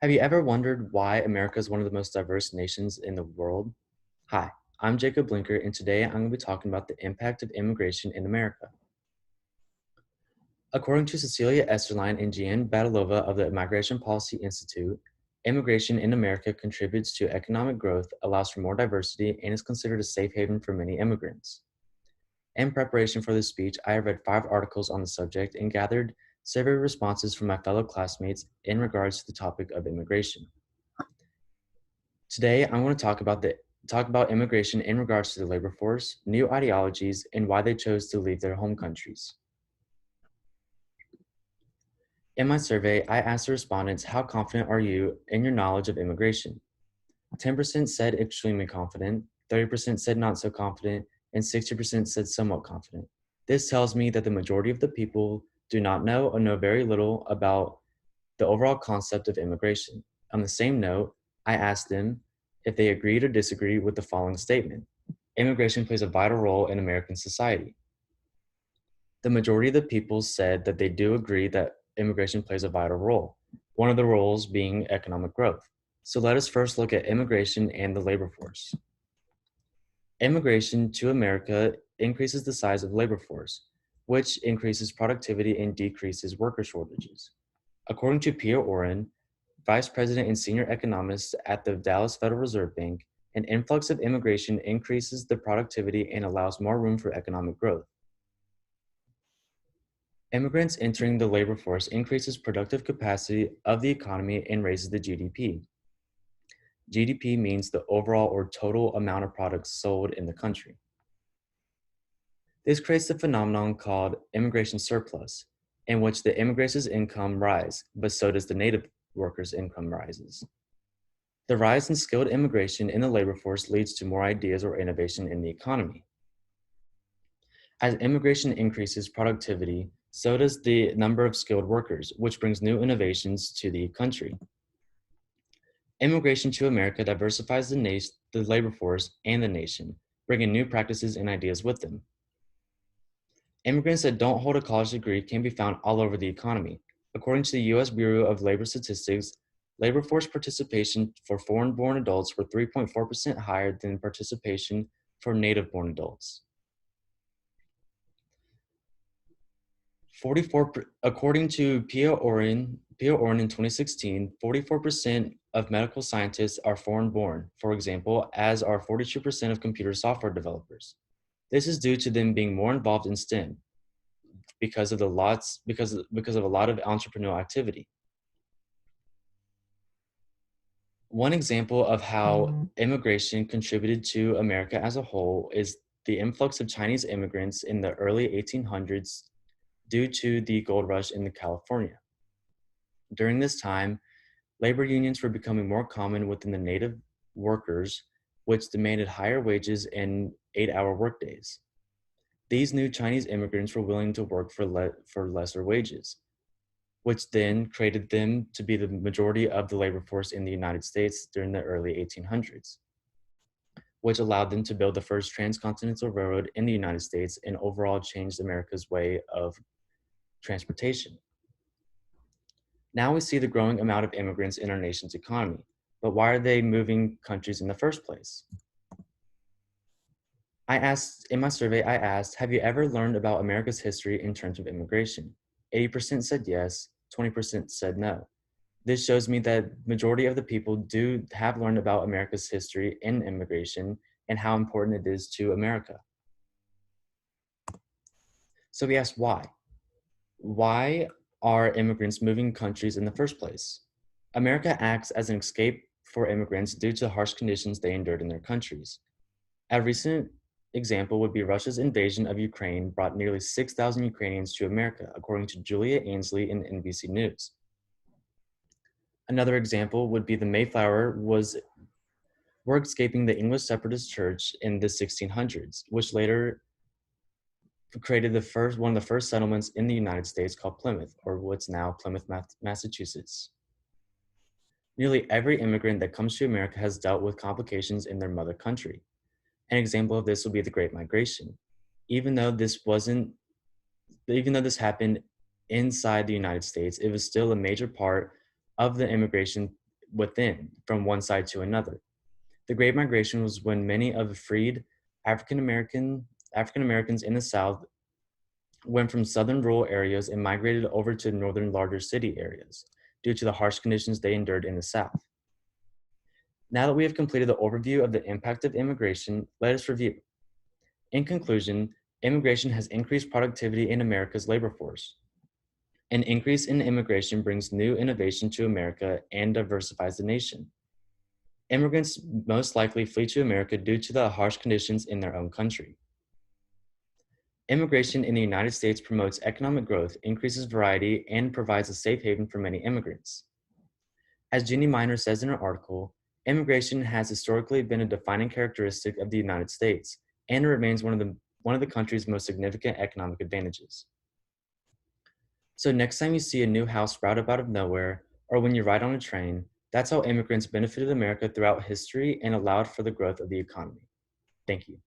Have you ever wondered why America is one of the most diverse nations in the world? Hi, I'm Jacob Blinker, and today I'm going to be talking about the impact of immigration in America. According to Cecilia Esterline and Gian Badalova of the Migration Policy Institute, immigration in America contributes to economic growth, allows for more diversity, and is considered a safe haven for many immigrants. In preparation for this speech, I have read 5 articles on the subject and gathered survey responses from my fellow classmates in regards to the topic of immigration. Today, I want to talk about immigration in regards to the labor force, new ideologies, and why they chose to leave their home countries. In my survey, I asked the respondents, how confident are you in your knowledge of immigration? 10% said extremely confident, 30% said not so confident, and 60% said somewhat confident. This tells me that the majority of the people do not know or know very little about the overall concept of immigration. On the same note, I asked them if they agreed or disagreed with the following statement. Immigration plays a vital role in American society. The majority of the people said that they do agree that immigration plays a vital role, one of the roles being economic growth. So let us first look at immigration and the labor force. Immigration to America increases the size of labor force, which increases productivity and decreases worker shortages. According to Pia Oren, vice president and senior economist at the Dallas Federal Reserve Bank, an influx of immigration increases the productivity and allows more room for economic growth. Immigrants entering the labor force increases productive capacity of the economy and raises the GDP. GDP means the overall or total amount of products sold in the country. This creates the phenomenon called immigration surplus, in which the immigrants' income rise, but so does the native workers' income rises. The rise in skilled immigration in the labor force leads to more ideas or innovation in the economy. As immigration increases productivity, so does the number of skilled workers, which brings new innovations to the country. Immigration to America diversifies the labor force and the nation, bringing new practices and ideas with them. Immigrants that don't hold a college degree can be found all over the economy. According to the U.S. Bureau of Labor Statistics, labor force participation for foreign-born adults were 3.4% higher than participation for native-born adults. According to Pia Oren in 2016, 44% of medical scientists are foreign-born, for example, as are 42% of computer software developers. This is due to them being more involved in STEM because of a lot of entrepreneurial activity. One example of how immigration contributed to America as a whole is the influx of Chinese immigrants in the early 1800s due to the gold rush in California. During this time, labor unions were becoming more common within the native workers, which demanded higher wages and 8-hour workdays. These new Chinese immigrants were willing to work for lesser wages, which then created them to be the majority of the labor force in the United States during the early 1800s, which allowed them to build the first transcontinental railroad in the United States and overall changed America's way of transportation. Now we see the growing amount of immigrants in our nation's economy, but why are they moving countries in the first place? In my survey, I asked, have you ever learned about America's history in terms of immigration? 80% said yes, 20% said no. This shows me that majority of the people do have learned about America's history in immigration and how important it is to America. So we asked why. Why are immigrants moving countries in the first place? America acts as an escape for immigrants due to harsh conditions they endured in their countries. A recent example would be Russia's invasion of Ukraine brought nearly 6,000 Ukrainians to America, according to Julia Ainsley in NBC News. Another example would be the Mayflower were escaping the English separatist church in the 1600s, which later created one of the first settlements in the United States called Plymouth, or what's now Plymouth, Massachusetts. Nearly every immigrant that comes to America has dealt with complications in their mother country. An example of this will be the Great Migration. Even though this happened inside the United States, it was still a major part of the immigration within from one side to another. The Great Migration was when many of the freed African American African Americans in the South went from southern rural areas and migrated over to northern larger city areas due to the harsh conditions they endured in the South. Now that we have completed the overview of the impact of immigration, let us review. In conclusion, immigration has increased productivity in America's labor force. An increase in immigration brings new innovation to America and diversifies the nation. Immigrants most likely flee to America due to the harsh conditions in their own country. Immigration in the United States promotes economic growth, increases variety, and provides a safe haven for many immigrants. As Jeannie Miner says in her article, immigration has historically been a defining characteristic of the United States, and it remains one of the country's most significant economic advantages. So next time you see a new house sprout up out of nowhere, or when you ride on a train, that's how immigrants benefited America throughout history and allowed for the growth of the economy. Thank you.